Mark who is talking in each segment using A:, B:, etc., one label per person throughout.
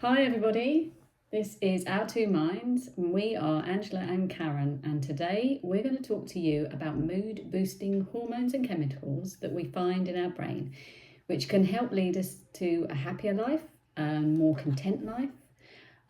A: Hi everybody, this is Our Two Minds. We are Angela and Karen, and today we're going to talk to you about mood boosting hormones and chemicals that we find in our brain, which can help lead us to a happier life, a more content life.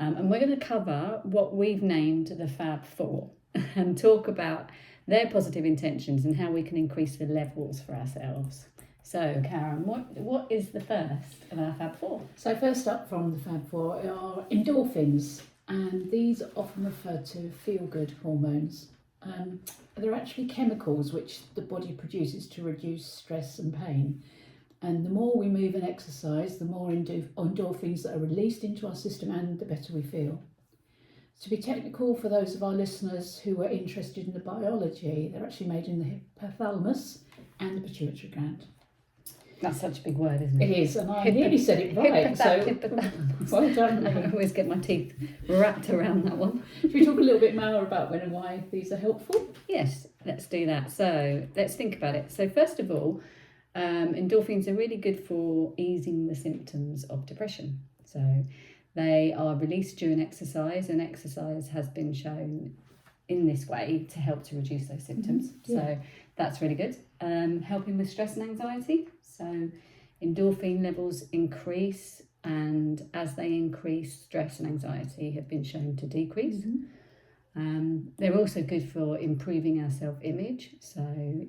A: And we're going to cover what we've named the Fab Four and talk about their positive intentions and how we can increase the levels for ourselves. So, Karen, what is the first of our Fab Four?
B: So first up from the Fab Four are endorphins, and these are often referred to feel-good hormones. They're actually chemicals which the body produces to reduce stress and pain. And the more we move and exercise, the more endorphins that are released into our system and the better we feel. To be technical, for those of our listeners who are interested in the biology, they're actually made in the hypothalamus and the pituitary gland.
A: That's such a big word, isn't it?
B: It is, and I nearly said it right. Well done.
A: I always get my teeth wrapped around that one.
B: Should we talk a little bit more about when and why these are helpful?
A: Yes, let's do that. So let's think about it. So first of all, endorphins are really good for easing the symptoms of depression. So they are released during exercise, and exercise has been shown in this way to help to reduce those symptoms.
B: Mm-hmm. Yeah.
A: So that's really good. Helping with stress and anxiety. So endorphin levels increase, and as they increase, stress and anxiety have been shown to decrease.
B: Mm-hmm.
A: They're also good for improving our self-image, so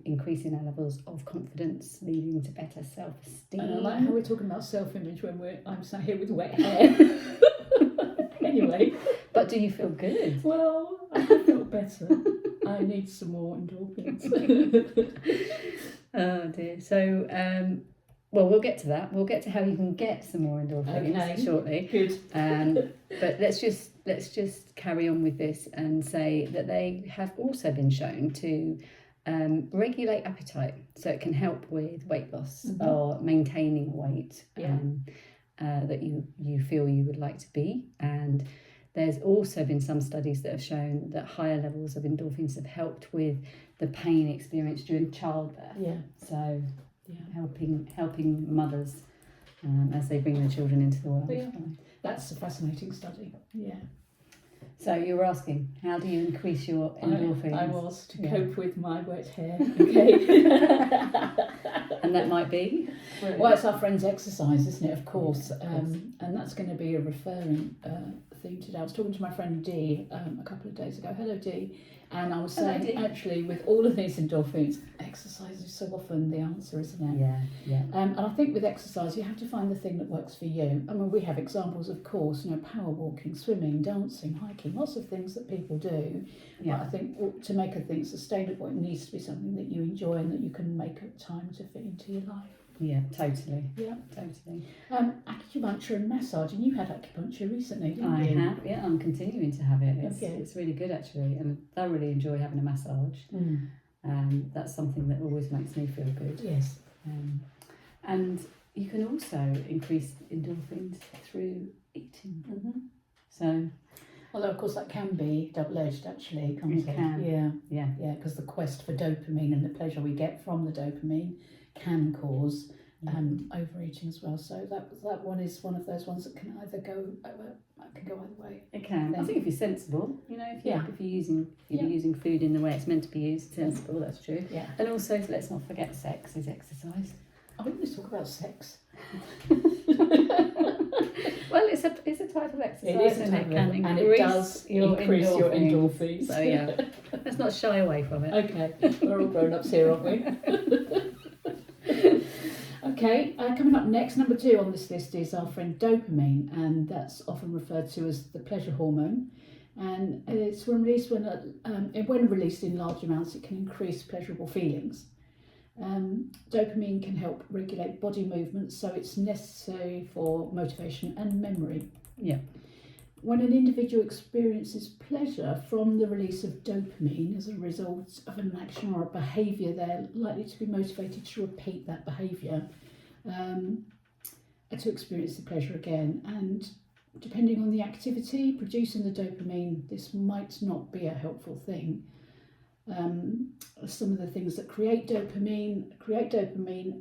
A: increasing our levels of confidence, leading to better self-esteem.
B: And I like how we're talking about self-image when I'm sat here with wet hair. Anyway.
A: But do you feel good?
B: Well, I feel better. I need some more endorphins.
A: Oh dear. So, well, we'll get to that. We'll get to how you can get some more endorphins shortly.
B: Good.
A: But let's just carry on with this and say that they have also been shown to regulate appetite, so it can help with weight loss or maintaining weight that you feel you would like to be. And there's also been some studies that have shown that higher levels of endorphins have helped with the pain experienced during childbirth.
B: Yeah.
A: So helping mothers as they bring their children into the world.
B: Yeah. That's a fascinating study. Yeah.
A: So you were asking, how do you increase your endorphins?
B: I was to cope with my wet hair. Okay.
A: And that might be?
B: Well, it's our friend's exercise, isn't it? Of course. And that's going to be a referring theme today. I was talking to my friend Dee a couple of days ago. Hello, Dee. And I was saying, actually, with all of these endorphins, exercise is so often the answer, isn't it?
A: Yeah.
B: And I think with exercise, you have to find the thing that works for you. I mean, we have examples, of course, power walking, swimming, dancing, hiking, lots of things that people do.
A: Yeah.
B: But I think to make a thing sustainable, it needs to be something that you enjoy and that you can make time to fit into your life.
A: Yeah, totally.
B: Yeah,
A: totally.
B: Acupuncture and massage, and you had acupuncture recently, didn't you?
A: I have, yeah. I'm continuing to have it. It's really good actually, and I really enjoy having a massage. That's something that always makes me feel good.
B: Yes.
A: And you can also increase endorphins through eating. So,
B: although of course that can be double-edged, actually, can't it?
A: It can.
B: Yeah, because the quest for dopamine and the pleasure we get from the dopamine can cause overeating as well. So that one is one of those ones that can either go either way.
A: It can. I think if you're sensible, if you're using food in the way it's meant to be used, sensible. That's true.
B: Yeah.
A: And also, let's not forget, sex is exercise.
B: I want to talk about sex.
A: Well, it's a type of exercise,
B: it is a type
A: and
B: it does increase your endorphins.
A: So yeah, let's not shy away from it.
B: Okay, we're all grown-ups here, aren't we? Okay, coming up next, number 2 on this list is our friend dopamine, and that's often referred to as the pleasure hormone. And it's when released in large amounts, it can increase pleasurable feelings. Dopamine can help regulate body movements, so it's necessary for motivation and memory.
A: Yeah.
B: When an individual experiences pleasure from the release of dopamine as a result of an action or a behaviour, they're likely to be motivated to repeat that behaviour, to experience the pleasure again. And depending on the activity producing the dopamine, this might not be a helpful thing. some of the things that create dopamine,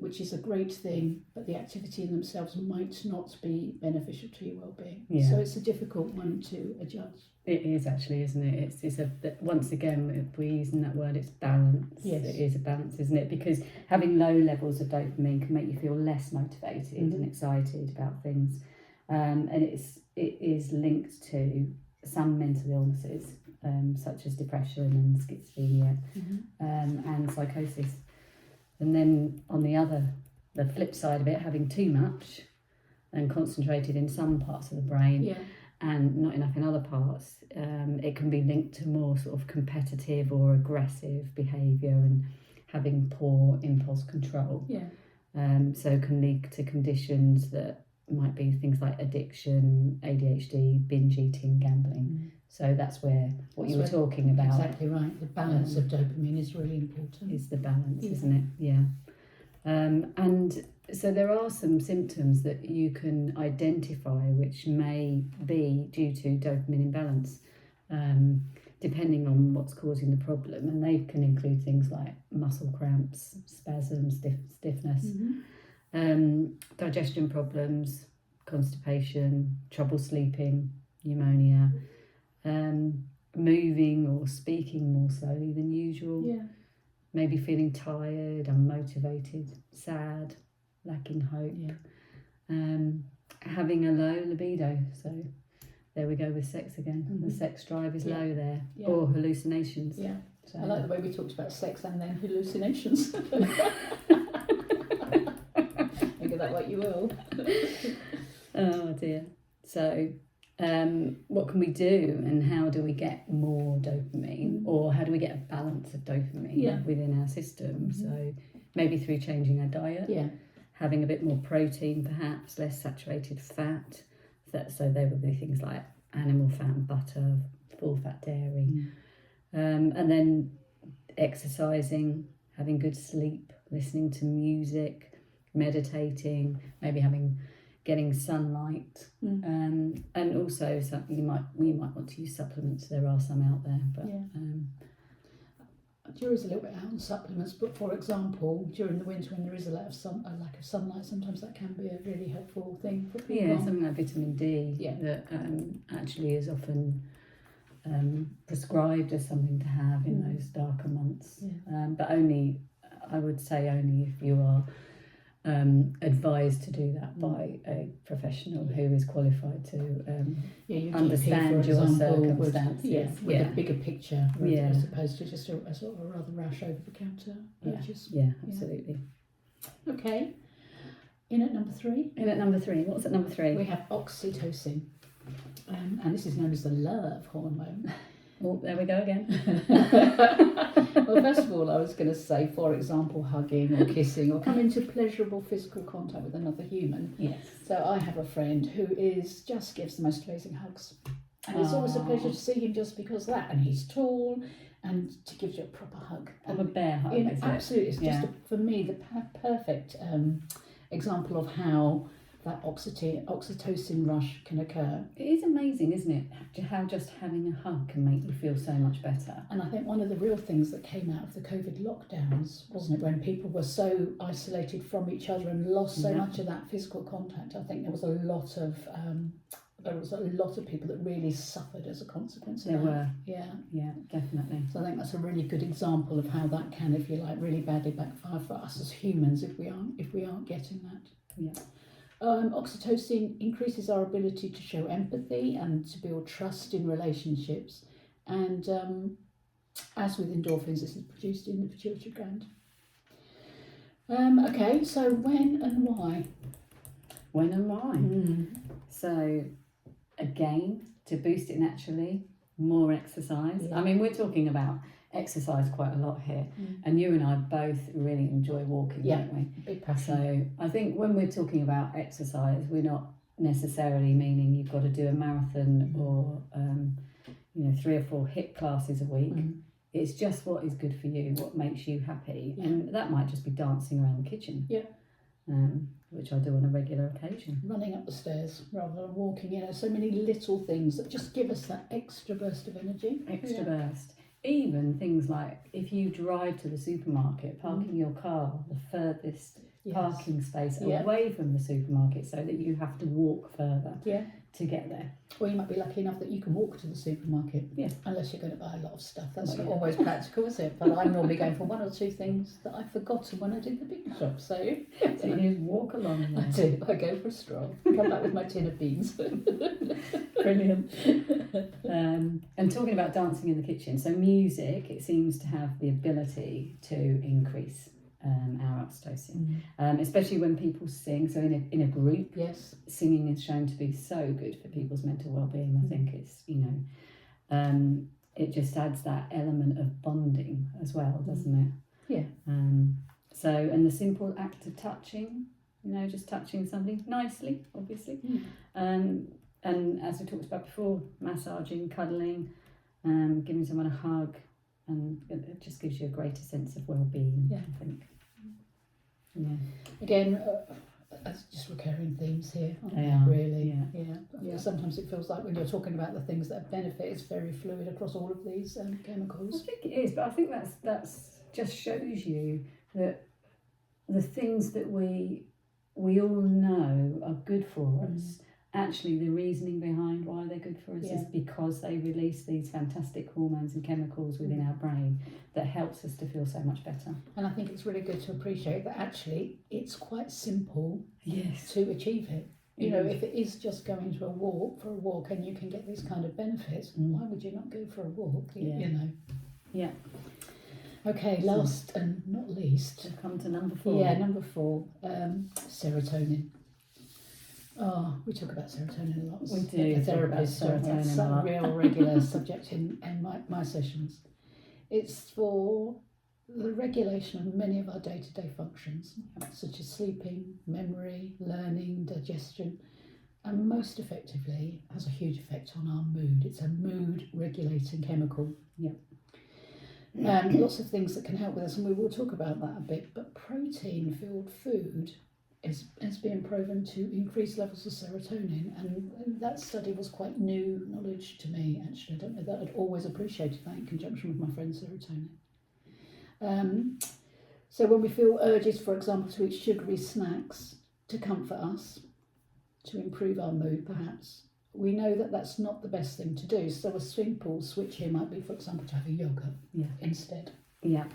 B: which is a great thing, but the activity in themselves might not be beneficial to your well-being.
A: Yeah.
B: So it's a difficult one to adjust.
A: It is actually, isn't it? It's once again, if we're using that word, it's balance.
B: Yes.
A: It is a balance, isn't it? Because having low levels of dopamine can make you feel less motivated and excited about things, and it is linked to some mental illnesses, such as depression and schizophrenia, and psychosis. And then on the flip side of it, having too much and concentrated in some parts of the brain and not enough in other parts, it can be linked to more sort of competitive or aggressive behaviour and having poor impulse control. So it can lead to conditions that might be things like addiction, ADHD, binge eating, gambling. So that's where you were talking about.
B: Exactly right. The balance of dopamine is really important.
A: Is the balance, isn't it? Yeah. And so there are some symptoms that you can identify which may be due to dopamine imbalance, depending on what's causing the problem. And they can include things like muscle cramps, spasms, stiffness, digestion problems, constipation, trouble sleeping, pneumonia, moving or speaking more slowly than usual, maybe feeling tired, unmotivated, sad, lacking hope, having a low libido. So there we go with sex again. The sex drive is low there, or hallucinations.
B: So I like the way we talked about sex and then hallucinations. Think of that what you will.
A: Oh dear. So what can we do, and how do we get more dopamine, or how do we get a balance of dopamine within our system? So maybe through changing our diet, having a bit more protein, perhaps less saturated fat. So there would be things like animal fat and butter, full fat dairy, and then exercising, having good sleep, listening to music, meditating, maybe getting sunlight, and also we might want to use supplements. There are some out there, but
B: jury's a little bit out on supplements. But for example, during the winter when there is a lack of sunlight, sometimes that can be a really helpful thing for people.
A: Yeah, something like vitamin D that actually is often prescribed as something to have in those darker months, but only, I would say, only if you are advised to do that by a professional who is qualified to understand
B: GP,
A: your
B: example,
A: circumstances.
B: with a bigger picture, as opposed to just a sort of a rather rash over-the-counter purchase.
A: Yeah, absolutely.
B: Okay. In at number 3.
A: What's at number 3?
B: We have oxytocin, and this is known as the love hormone.
A: Oh, there we go again.
B: Well, first of all, I was going to say, for example, hugging or kissing or coming into pleasurable physical contact with another human.
A: Yes.
B: So I have a friend who just gives the most amazing hugs. And it's always a pleasure to see him just because of that. And he's tall and to give you a proper hug.
A: Of a bear hug, is
B: absolutely. It's
A: it?
B: just, for me, the perfect example of how that oxytocin rush can occur.
A: It is amazing, isn't it? How just having a hug can make you feel so much better.
B: And I think one of the real things that came out of the COVID lockdowns, wasn't it, when people were so isolated from each other and lost so much of that physical contact. I think there was a lot of people that really suffered as a consequence of that.
A: There were.
B: Yeah,
A: definitely.
B: So I think that's a really good example of how that can, if you like, really badly backfire for us as humans if we aren't getting that.
A: Yeah.
B: Oxytocin increases our ability to show empathy and to build trust in relationships. And as with endorphins, this is produced in the pituitary gland. Okay, so when and why?
A: When and why? So, again, to boost it naturally, more exercise.
B: Yeah.
A: I mean, we're talking about exercise quite a lot here, and you and I both really enjoy walking, don't we?
B: Big passion.
A: So I think when we're talking about exercise, we're not necessarily meaning you've got to do a marathon or 3 or 4 HIIT classes a week. It's just what is good for you, what makes you happy, and that might just be dancing around the kitchen. Which I do on a regular occasion.
B: Running up the stairs rather than walking, so many little things that just give us that extra burst of energy.
A: Burst. even things like if you drive to the supermarket, parking your car the furthest parking space away from the supermarket so that you have to walk further to get there.
B: Or you might be lucky enough that you can walk to the supermarket.
A: Yeah.
B: Unless you're going to buy a lot of stuff. That's not always practical, is it? But I'm normally going for one or two things that I've forgotten when I did the big shop. So
A: you just walk along there.
B: I do. I go for a stroll. Come back with my tin of beans.
A: Brilliant. And talking about dancing in the kitchen, so music, it seems to have the ability to increase our oxytocin, especially when people sing. So in a group, singing is shown to be so good for people's mental well-being. I think it's, it just adds that element of bonding as well, doesn't it?
B: Yeah.
A: So, and the simple act of touching, just touching somebody nicely, obviously. And as we talked about before, massaging, cuddling, giving someone a hug, and it just gives you a greater sense of well-being, I think. Yeah.
B: Again, that's just recurring themes here, aren't they? Really. Yeah. Sometimes it feels like when you're talking about the things that benefit, it's very fluid across all of these chemicals.
A: I think it is, but I think that's just shows you that the things that we all know are good for us. Actually, the reasoning behind why they're good for us is because they release these fantastic hormones and chemicals within our brain that helps us to feel so much better.
B: And I think it's really good to appreciate that actually it's quite simple to achieve it. If it is just going for a walk and you can get these kind of benefits, why would you not go for a walk?
A: Yeah.
B: Okay, last and not least.
A: We've come to number 4.
B: Yeah, number 4, serotonin. Oh, we talk about serotonin a lot.
A: We do.
B: Therapists, serotonin. It's a real regular subject in my sessions. It's for the regulation of many of our day-to-day functions, such as sleeping, memory, learning, digestion, and most effectively has a huge effect on our mood. It's a mood-regulating chemical. Lots of things that can help with us, and we will talk about that a bit, but protein-filled food has been proven to increase levels of serotonin, and that study was quite new knowledge to me, actually. I don't know that I'd always appreciated that in conjunction with my friend serotonin. So when we feel urges, for example, to eat sugary snacks to comfort us, to improve our mood perhaps, we know that that's not the best thing to do. So a simple switch here might be, for example, to have a yogurt instead.
A: Yeah,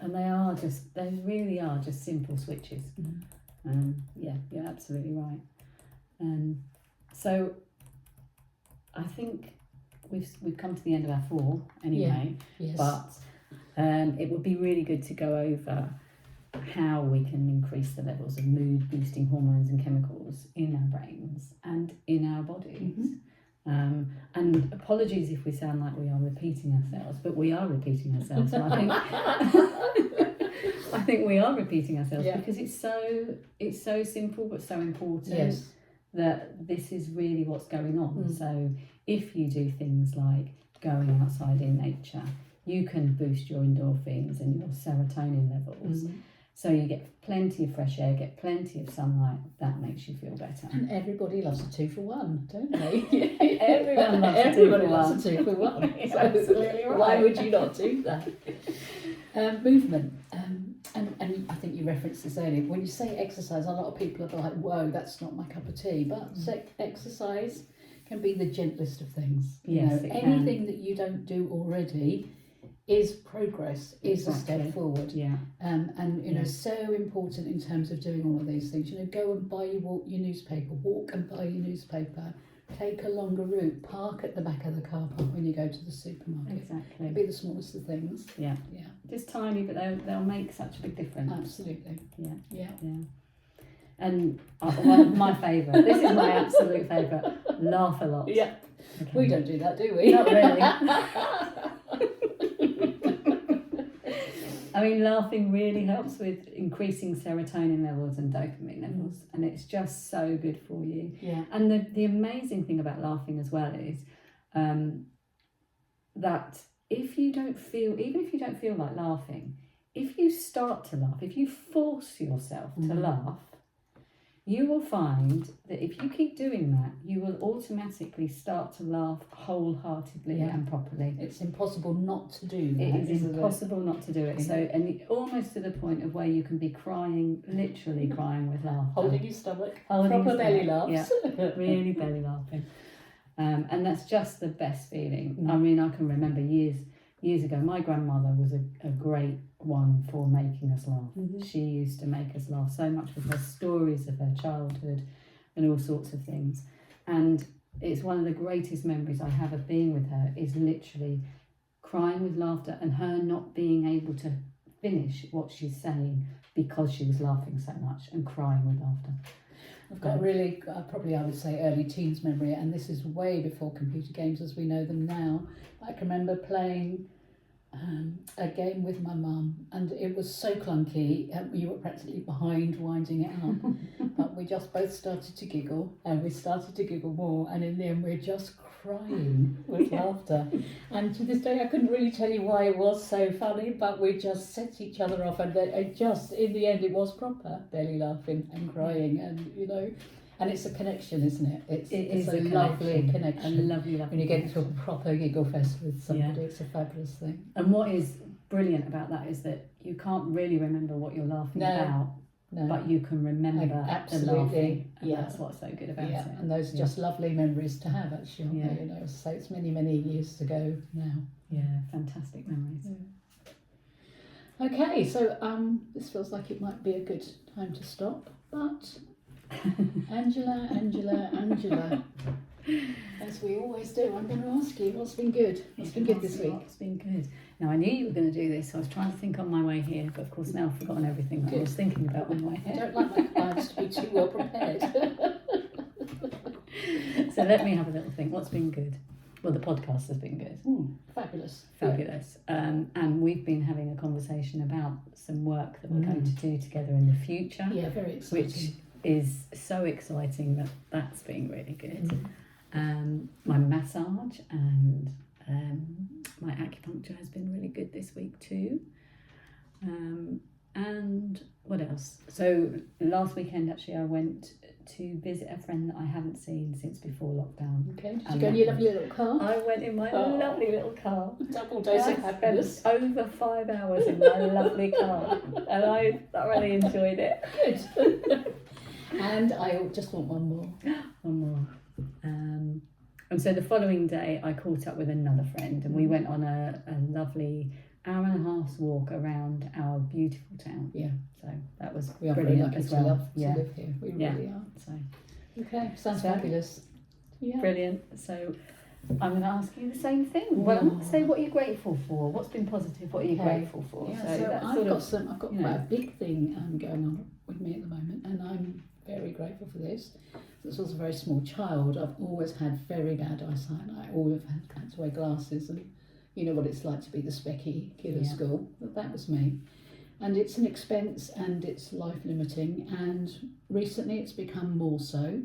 A: and they really are just simple switches. You're absolutely right. So I think we've come to the end of our 4 anyway. But it would be really good to go over how we can increase the levels of mood boosting hormones and chemicals in our brains and in our bodies. And apologies if we sound like we are repeating ourselves, but we are repeating ourselves. And I think we are repeating ourselves because it's so simple but so important that this is really what's going on. So if you do things like going outside in nature, you can boost your endorphins and your serotonin levels. So you get plenty of fresh air, get plenty of sunlight. That makes you feel better.
B: And everybody loves a 2-for-1, don't they?
A: Everyone loves
B: Everybody loves a 2-for-1. So
A: absolutely right.
B: Why would you not do that? Movement. And I think you referenced this earlier. When you say exercise, a lot of people are like, whoa, that's not my cup of tea. But exercise can be the gentlest of things. Anything that you don't do already is progress, is a step forward. So important in terms of doing all of these things. Go and buy your newspaper, walk and buy your newspaper, take a longer route, park at the back of the car park when you go to the supermarket.
A: Exactly.
B: It'll be the smallest of things. Yeah.
A: Just tiny, but they'll make such a big difference.
B: Absolutely. Yeah.
A: And one of my favourite, this is my absolute favourite, laugh a lot.
B: Yeah. Okay. We don't do that, do we?
A: Not really. I mean, laughing really helps with increasing serotonin levels and dopamine levels, and it's just so good for you. And the amazing thing about laughing as well is that even if you don't feel like laughing, if you start to laugh, if you force yourself to laugh, you will find that if you keep doing that, you will automatically start to laugh wholeheartedly and properly.
B: It's impossible not to do that.
A: It is impossible not to do it.
B: Yeah.
A: So, and almost to the point of where you can be crying, literally crying with laughter.
B: Holding your stomach.
A: Holding
B: Proper
A: your
B: belly
A: stomach.
B: laughs.
A: Yeah, really belly laughing. And that's just the best feeling.
B: Mm.
A: I mean, I can remember years ago, my grandmother was a great one for making us laugh.
B: Mm-hmm.
A: She used to make us laugh so much with her stories of her childhood and all sorts of things. And it's one of the greatest memories I have of being with her is literally crying with laughter and her not being able to finish what she's saying because she was laughing so much and crying with laughter.
B: I've got a really, probably I would say early teens memory, and this is way before computer games as we know them now. I can remember playing a game with my mum, and it was so clunky, you were practically behind winding it up, but we just both started to giggle, and we started to giggle more, and in the end we're just crying with laughter. And to this day I couldn't really tell you why it was so funny, but we just set each other off, and it just, in the end, it was proper belly laughing and crying, and you know, and it's a connection, isn't it? It's a lovely connection.
A: A lovely
B: When you get into a proper giggle fest with somebody, it's a fabulous thing.
A: And what is brilliant about that is that you can't really remember what you're laughing about, but you can remember the laughing, and that's what's so good about it.
B: And those are just lovely memories to have, actually, aren't they? You know, so it's many, many years ago now.
A: Yeah, fantastic memories.
B: Yeah. Okay, so this feels like it might be a good time to stop, but Angela, as we always do, I'm going to ask you, what's been good? What's been good this week?
A: What's been good? Now, I knew you were going to do this, so I was trying to think on my way here, but of course now I've forgotten everything that I was thinking about on my way
B: I
A: here.
B: don't like my clients to be too well prepared.
A: So let me have a little think. What's been good? Well, the podcast has been good.
B: Fabulous.
A: Fabulous. And we've been having a conversation about some work that we're going to do together in the future.
B: Yeah, very exciting.
A: Which is so exciting that's been really good. My massage and my acupuncture has been really good this week too. And what else? So last weekend actually I went to visit a friend that I haven't seen since before lockdown.
B: Okay, did you go in your lovely little car?
A: I went in my lovely little car.
B: Double dose of happiness.
A: Over 5 hours in my lovely car, and I thoroughly enjoyed it.
B: Good. And I just want one more.
A: One more. And so the following day I caught up with another friend and we went on a lovely hour and a half's walk around our beautiful town.
B: Yeah.
A: So that was
B: we are very
A: brilliant
B: lucky
A: as well.
B: to live here. We really are.
A: So
B: okay, sounds fabulous. Yeah.
A: Brilliant. So I'm going to ask you the same thing. Well, say what you're grateful for. What's been positive? What are you grateful for?
B: Yeah,
A: so
B: I've got quite a big thing going on with me at the moment, and I'm very grateful for this. Since I was a very small child, I've always had very bad eyesight. I always had to wear glasses, and you know what it's like to be the specky kid at school. But that was me. And it's an expense and it's life limiting, and recently it's become more so.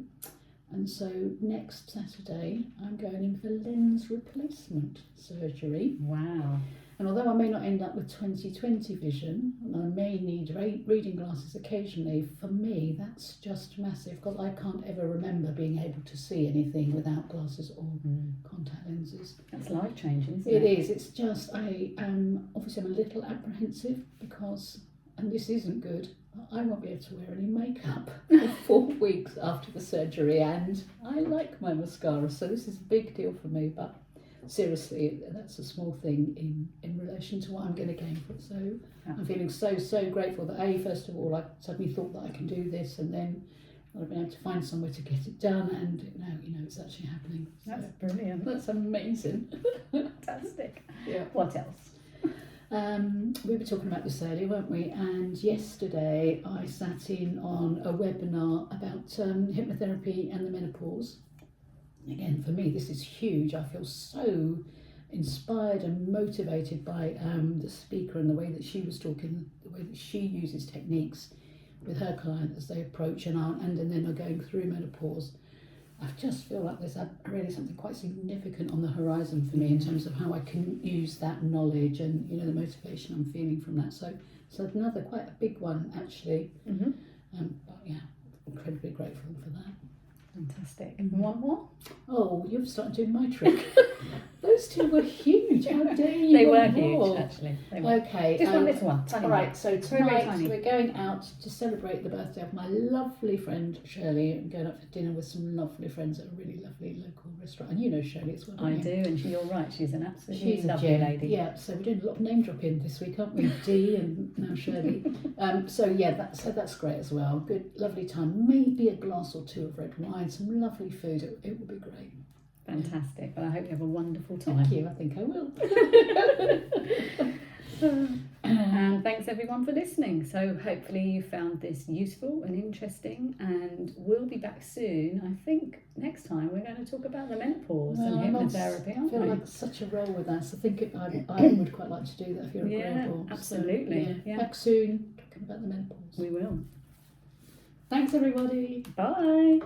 B: And so next Saturday I'm going in for lens replacement surgery.
A: Wow.
B: And although I may not end up with 20/20 vision, and I may need reading glasses occasionally, for me that's just massive, because I can't ever remember being able to see anything without glasses or contact lenses.
A: That's life changing, isn't
B: It is. It's just, obviously I'm a little apprehensive because, and this isn't good, I won't be able to wear any makeup for 4 weeks after the surgery, and I like my mascara, so this is a big deal for me, but seriously, that's a small thing in relation to what I'm going to gain for it. So I'm feeling so grateful that first of all I suddenly thought that I can do this, and then I've been able to find somewhere to get it done, and now it's actually happening.
A: That's brilliant.
B: That's amazing.
A: Fantastic.
B: Yeah.
A: What else?
B: We were talking about this earlier, weren't we? And yesterday I sat in on a webinar about hypnotherapy and the menopause. Again, for me, this is huge. I feel so inspired and motivated by the speaker and the way that she was talking, the way that she uses techniques with her client as they approach and then are going through menopause. I just feel like there's really something quite significant on the horizon for me in terms of how I can use that knowledge and the motivation I'm feeling from that. So another quite a big one actually. But yeah, incredibly grateful for that.
A: Fantastic. And one more?
B: Oh, you've started doing my trick. Those two were huge. How dare you?
A: They were
B: want more?
A: huge, actually. They were.
B: Okay.
A: Just one little one. Tiny
B: all
A: one.
B: right, so
A: Very, very
B: tonight
A: tiny.
B: we're going out to celebrate the birthday of my lovely friend Shirley. I'm going out for dinner with some lovely friends at a really lovely local restaurant. And you know Shirley as well, don't
A: I
B: you?
A: do, and you're right. She's an absolutely
B: She's a
A: lovely
B: gem.
A: lady.
B: Yeah, so we're doing a lot of name dropping this week, aren't we? Dee and now Shirley. So yeah, that's great as well. Good, lovely time. Maybe a glass or two of red wine, some lovely food. It will be great.
A: Fantastic. Well, I hope you have a wonderful time.
B: Thank you. I think I will.
A: And thanks everyone for listening. So hopefully you found this useful and interesting, and we'll be back soon. I think next time we're going to talk about the menopause and hypnotherapy, aren't
B: I feel
A: we?
B: like such a role with that. So I think I would quite like to do that if you're agreeable.
A: Absolutely.
B: So,
A: Yeah.
B: Back soon, talking about the menopause.
A: We will.
B: Thanks everybody.
A: Bye.